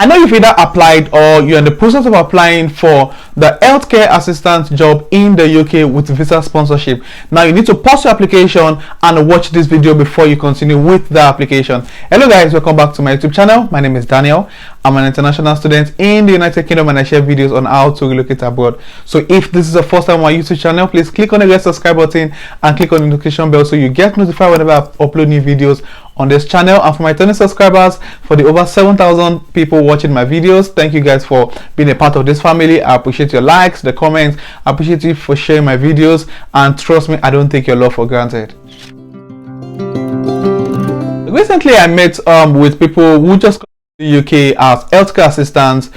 I know you've either applied or you're in the process of applying for the healthcare assistant job in the UK with visa sponsorship. Now you need to pause your application and watch this video before you continue with the application. Hello guys, welcome back to my YouTube channel. My name is Daniel. I'm an international student in the United Kingdom and I share videos on how to relocate abroad. So if this is the first time on my YouTube channel, please click on the red subscribe button and click on the notification bell so you get notified whenever I upload new videos on this channel. And for my 20 subscribers, for the over 7,000 people watching my videos, thank you guys for being a part of this family. I appreciate your likes, the comments. I appreciate you for sharing my videos, and trust me, I don't take your love for granted. Recently I met with people who just the UK as healthcare assistants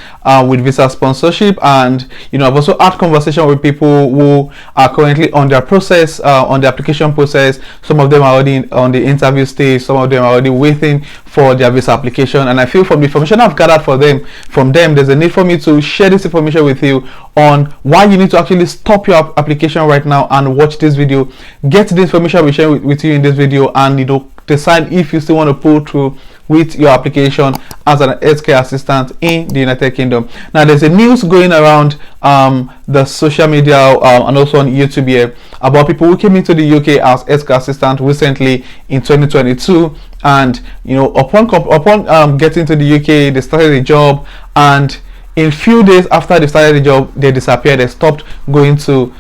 with visa sponsorship, and I've also had conversation with people who are currently on their process, on the application process. Some of them are already on the interview stage, some of them are already waiting for their visa application, and I feel from the information I've gathered from them there's a need for me to share this information with you on why you need to actually stop your application right now and watch this video, get the information we share with you in this video, and decide if you still want to pull through with your application as an healthcare assistant in the United Kingdom. Now there's a news going around the social media and also on YouTube here about people who came into the UK as healthcare assistant recently in 2022, and upon getting to the UK, they started a job, and in few days after they started the job, they disappeared. They stopped going to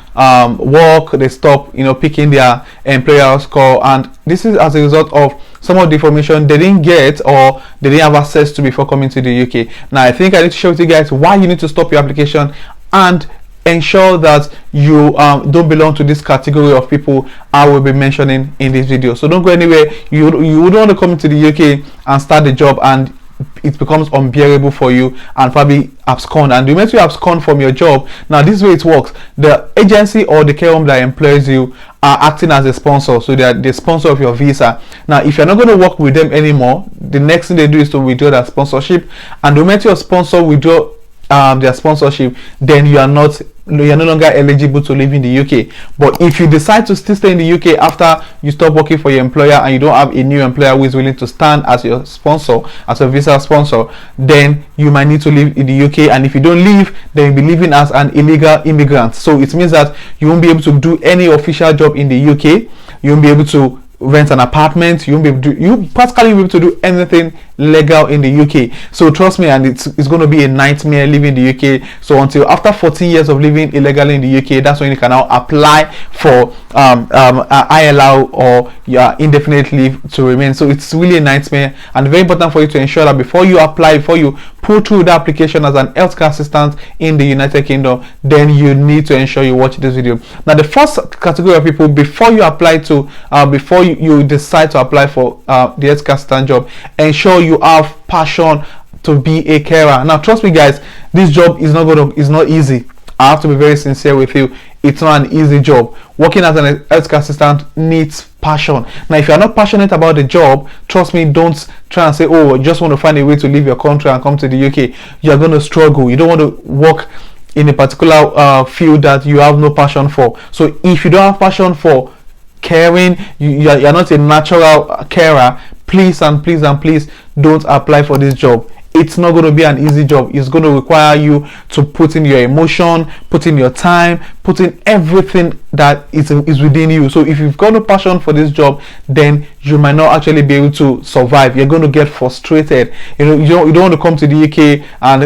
work. They stopped picking their employer's call, and this is as a result of some of the information they didn't get or they didn't have access to before coming to the UK. Now I think I need to show you guys why you need to stop your application and ensure that you don't belong to this category of people I will be mentioning in this video. So don't go anywhere. You don't want to come into the UK and start the job and it becomes unbearable for you and probably abscond, and the moment you abscond from your job, now this is way it works. The agency or the care home that employs you are acting as a sponsor, so they are the sponsor of your visa. Now if you're not going to work with them anymore, the next thing they do is to withdraw that sponsorship, and the moment your sponsor withdraw their sponsorship, then you're no longer eligible to live in the UK. But if you decide to still stay in the UK after you stop working for your employer and you don't have a new employer who is willing to stand as your sponsor, as a visa sponsor, then you might need to live in the UK. And if you don't leave, then you'll be living as an illegal immigrant. So it means that you won't be able to do any official job in the UK. You won't be able to rent an apartment. You won't be able to you practically won't be able to do anything legal in the UK. So trust me, and it's going to be a nightmare living in the UK. So until after 14 years of living illegally in the UK, that's when you can now apply for ILR or your indefinite leave to remain. So it's really a nightmare, and very important for you to ensure that before you apply, before you pull through the application as an healthcare assistant in the United Kingdom, then you need to ensure you watch this video. Now the first category of people, before you apply to before you decide to apply for the healthcare assistant job, ensure you have passion to be a carer. Now trust me guys, this job is not easy. I have to be very sincere with you. It's not an easy job. Working as an healthcare assistant needs passion. Now if you're not passionate about the job, trust me, don't try and say, oh, I just want to find a way to leave your country and come to the UK. You're going to struggle. You don't want to work in a particular field that you have no passion for. So if you don't have passion for caring, you're not a natural carer, please don't apply for this job. It's not going to be an easy job. It's going to require you to put in your emotion, put in your time, put in everything that is within you. So if you've got no passion for this job, then you might not actually be able to survive. You're going to get frustrated. You don't want to come to the UK, and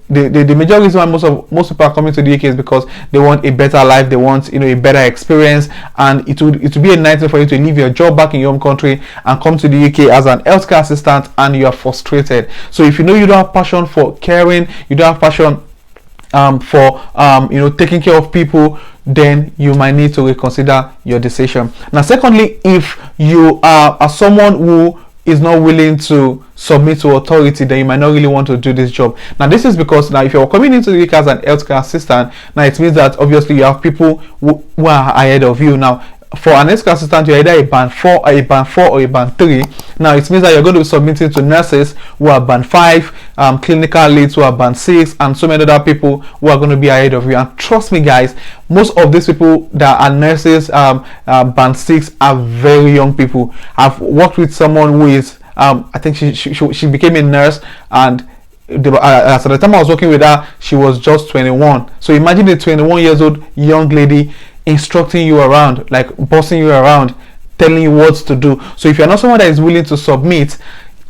the major reason why most people are coming to the UK is because they want a better life, they want a better experience, and it would be a nightmare for you to leave your job back in your home country and come to the UK as an healthcare assistant and you are frustrated. So if you know you don't have passion for caring, you don't have passion for taking care of people, then you might need to reconsider your decision. Now secondly, if you are someone who is not willing to submit to authority, then you might not really want to do this job. Now this is because now if you're coming into the UK as an healthcare assistant, now it means that obviously you have people who are ahead of you. Now for an healthcare assistant, you're either a band 4 or a band 3. Now it means that you're going to be submitting to nurses who are band 5, clinical leads who are band 6, and so many other people who are going to be ahead of you. And trust me guys, most of these people that are nurses, band 6, are very young people. I've worked with someone who is I think she became a nurse, and as at the time I was working with her, she was just 21. So imagine a 21 years old young lady instructing you around, like bossing you around, telling you what to do. So if you're not someone that is willing to submit,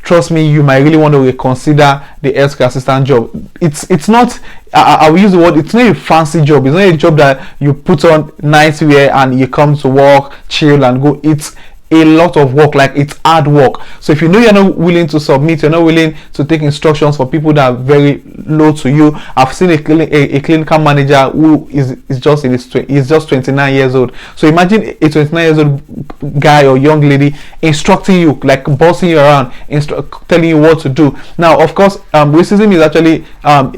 trust me, you might really want to reconsider the healthcare assistant job. It's not, I will use the word, it's not a fancy job. It's not a job that you put on nice wear and you come to work, chill and go. It's a lot of work, like it's hard work. So if you know you're not willing to submit, you're not willing to take instructions for people that are very low to you. I've seen a clinical manager who is just he's just 29 years old. So imagine a 29 years old guy or young lady instructing you, like bossing you around, telling you what to do. Now of course, racism is actually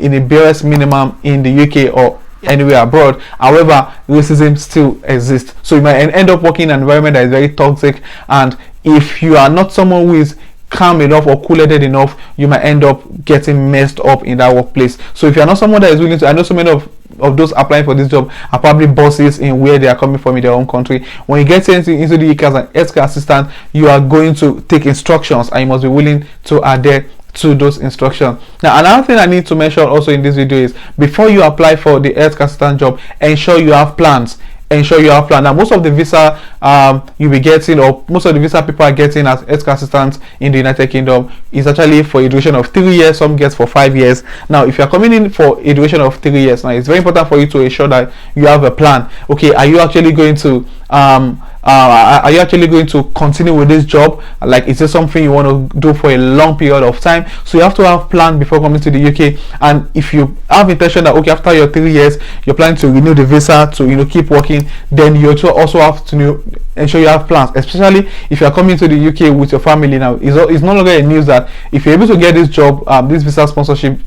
in a barest minimum in the UK or anywhere abroad. However, racism still exists, so you might end up working in an environment that is very toxic, and if you are not someone who is calm enough or cool-headed enough, you might end up getting messed up in that workplace. So if you're not someone that is willing to, I know so many of those applying for this job are probably bosses in where they are coming from in their own country. When you get into the UK as an healthcare assistant, you are going to take instructions and you must be willing to adhere to those instructions. Now another thing I need to mention also in this video is, before you apply for the healthcare assistant job, ensure you have plans. Now most of the visa you'll be getting, or most of the visa people are getting as healthcare assistants in the United Kingdom, is actually for a duration of 3 years. Some get for 5 years. Now if you're coming in for a duration of 3 years, now it's very important for you to ensure that you have a plan. Okay, are you actually going to continue with this job? Like, is this something you want to do for a long period of time? So you have to have plan before coming to the UK. And if you have intention that, okay, after your 3 years you're planning to renew the visa to keep working, then you also have to ensure you have plans, especially if you're coming to the UK with your family. Now it's no longer a news that if you're able to get this job, this visa sponsorship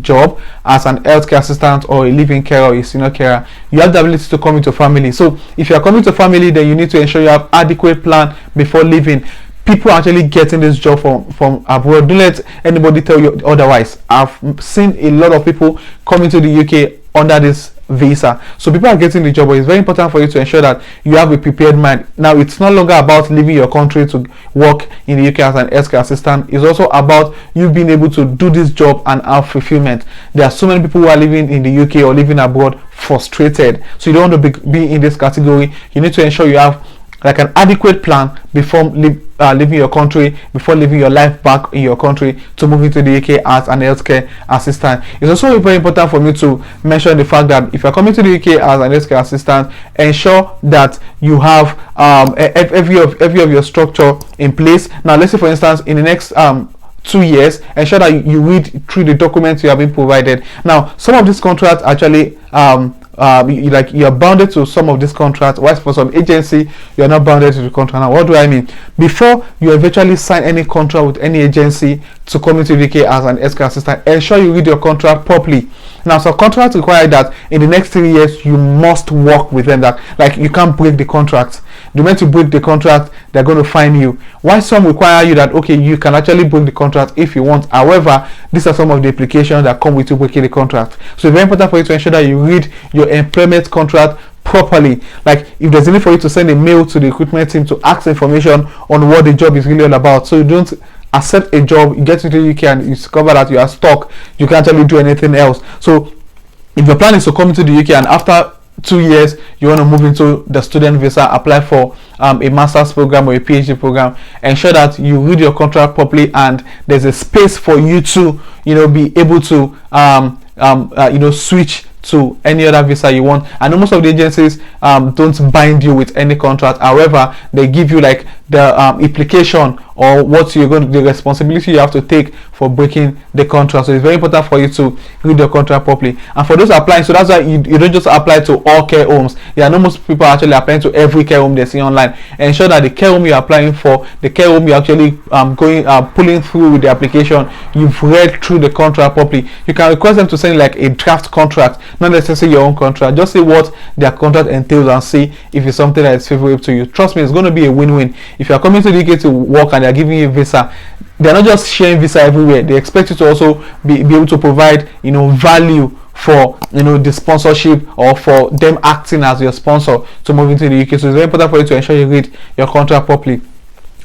job as an healthcare assistant or a living carer or a senior carer, you have the ability to come into family. So if you're coming to family, then you need to ensure you have adequate plan before leaving. People are actually getting this job from abroad. Don't let anybody tell you otherwise. I've seen a lot of people coming to the UK under this visa, so people are getting the job. But it's very important for you to ensure that you have a prepared mind. Now it's no longer about leaving your country to work in the UK as an healthcare assistant. It's also about you being able to do this job and have fulfillment. There are so many people who are living in the UK or living abroad frustrated, so you don't want to be in this category. You need to ensure you have like an adequate plan before leaving your country, before living your life back in your country, to move into the UK as an healthcare assistant. It's also very important for me to mention the fact that if you're coming to the UK as an healthcare assistant, ensure that you have every of your structure in place. Now let's say for instance in the next 2 years, ensure that you read through the documents you have been provided. Now some of these contracts actually you're bounded to some of these contracts, whilst for some agency you're not bounded to the contract. Now what do I mean? Before you eventually sign any contract with any agency to come into the UK as an healthcare assistant, ensure you read your contract properly. Now some contracts require that in the next 3 years you must work with them, that like you can't break the contract. The moment you break the contract, they're going to fine you. Why some require you that, okay, you can actually break the contract if you want. However, these are some of the implications that come with you breaking the contract. So it's very important for you to ensure that you read your employment contract properly. Like if there's a need for you to send a mail to the recruitment team to ask information on what the job is really all about, so you don't accept a job, you get into the UK and you discover that you are stuck, you can't actually do anything else. So if your plan is to come into the UK and after 2 years you want to move into the student visa, apply for a master's program or a PhD program, ensure that you read your contract properly and there's a space for you to be able to switch to any other visa you want. I know most of the agencies don't bind you with any contract. However, they give you like the implication or what you're going to, the responsibility you have to take for breaking the contract. So it's very important for you to read your contract properly. And for those applying, so that's why you don't just apply to all care homes. Yeah, no, most people are actually applying to every care home they see online. Ensure that the care home you're applying for, the care home you're actually pulling through with the application, you've read through the contract properly. You can request them to send like a draft contract, not necessarily your own contract. Just see what their contract entails and see if it's something that is favorable to you. Trust me, it's going to be a win-win. If you're coming to the UK to work and they're giving you a visa, they're not just sharing visa everywhere. They expect you to also be able to provide value for the sponsorship, or for them acting as your sponsor to move into the UK. So it's very important for you to ensure you read your contract properly.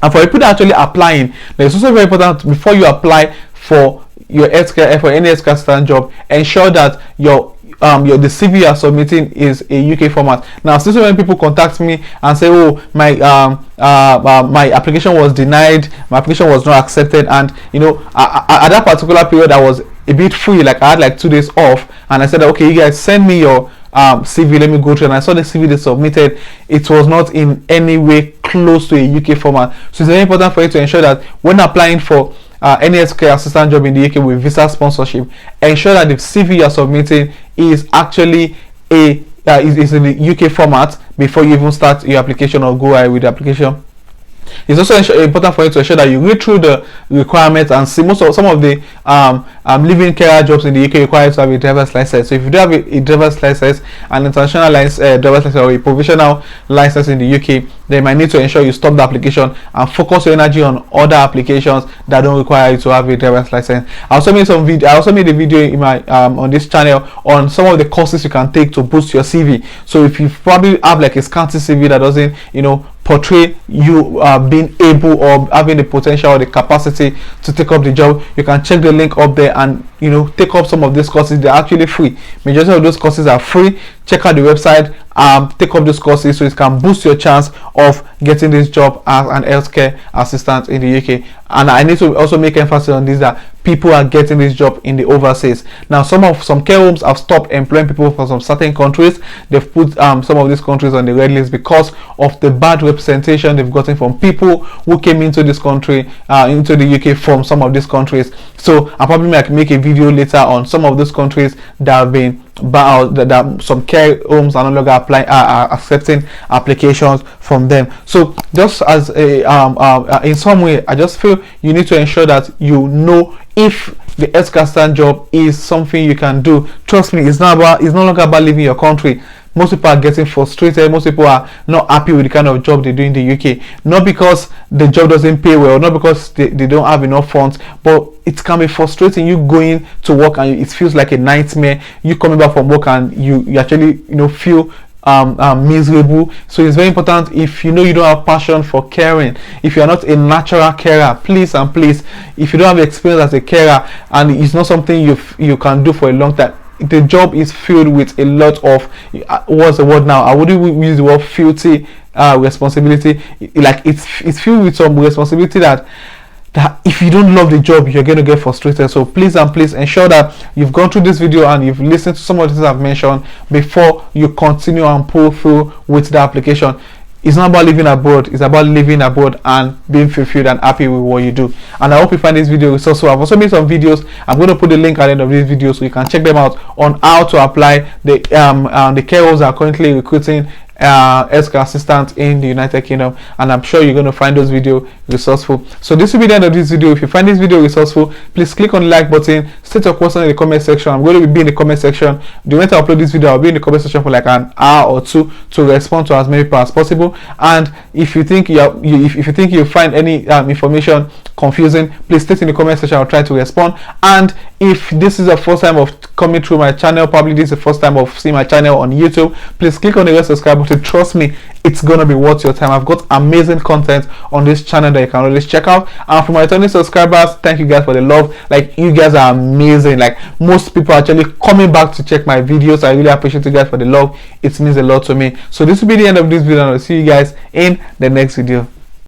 And for people that are actually applying, it's also very important before you apply for your healthcare for any healthcare assistant job, ensure that the CV you are submitting is a UK format. Now, since so many people contact me and say, oh, my application was denied, my application was not accepted, and at that particular period I was a bit free, like I had like 2 days off, and I said, okay, you guys send me your CV, let me go through. And I saw the CV they submitted, it was not in any way close to a UK format. So it's very important for you to ensure that when applying for any healthcare assistant job in the UK with visa sponsorship, ensure that the CV you are submitting is actually is in the UK format before you even start your application or go ahead with the application. It's also important for you to ensure that you read through the requirements and see some of the living carer jobs in the UK require you to have a driver's license. So if you do have a driver's license, an international driver's license, or a provisional license in the UK, then you might need to ensure you stop the application and focus your energy on other applications that don't require you to have a driver's license. I also made a video in my on this channel on some of the courses you can take to boost your CV. So if you probably have like a scanty CV that doesn't portray you being able or having the potential or the capacity to take up the job, you can check the link up there and take up some of these courses. They're actually free. Majority of those courses are free. Check out the website, take up those courses so it can boost your chance of getting this job as an healthcare assistant in the UK. And I need to also make emphasis on this, that people are getting this job in the overseas. Now some care homes have stopped employing people from some certain countries. They've put some of these countries on the red list because of the bad representation they've gotten from people who came into this country, into the UK from some of these countries. So I'll probably make a video later on some of those countries that have been that some care homes are no longer accepting applications from them. So just as in some way, I just feel you need to ensure that if the healthcare assistant job is something you can do. Trust me, it's no longer about leaving your country. Most people are getting frustrated. Most people are not happy with the kind of job they do in the UK. Not because the job doesn't pay well, not because they don't have enough funds, but it can be frustrating. You going to work and it feels like a nightmare. You coming back from work and you actually feel miserable. So it's very important, if you don't have passion for caring, if you are not a natural carer, please, if you don't have experience as a carer and it's not something you can do for a long time, the job is filled with a lot of what's the word now? I wouldn't use the word filthy responsibility. Like it's filled with some responsibility that if you don't love the job, you're going to get frustrated. So please ensure that you've gone through this video and you've listened to some of the things I've mentioned before you continue and pull through with the application. It's not about living abroad, it's about living abroad and being fulfilled and happy with what you do. And I hope you find this video resourceful. I've also made some videos. I'm going to put the link at the end of this video so you can check them out on how to apply. The care homes are currently recruiting healthcare assistants in the United Kingdom, and I'm sure you're going to find those videos resourceful. So this will be the end of this video. If you find this video resourceful, please click on the like button, state your question in the comment section. I'm going to be in the comment section. The way to upload this video, I'll be in the comment section for like an hour or two to respond to as many people as possible. And if you think you find any information confusing, please state in the comment section. I'll try to respond. And if this is the first time of coming through my channel, probably this is the first time of seeing my channel on YouTube, please click on the red subscribe button. Trust me, it's gonna be worth your time. I've got amazing content on this channel that you can always check out. And for my returning subscribers, thank you guys for the love. Like, you guys are amazing. Like, most people are actually coming back to check my videos. I really appreciate you guys for the love. It means a lot to me. So this will be the end of this video, and I'll see you guys in the next video.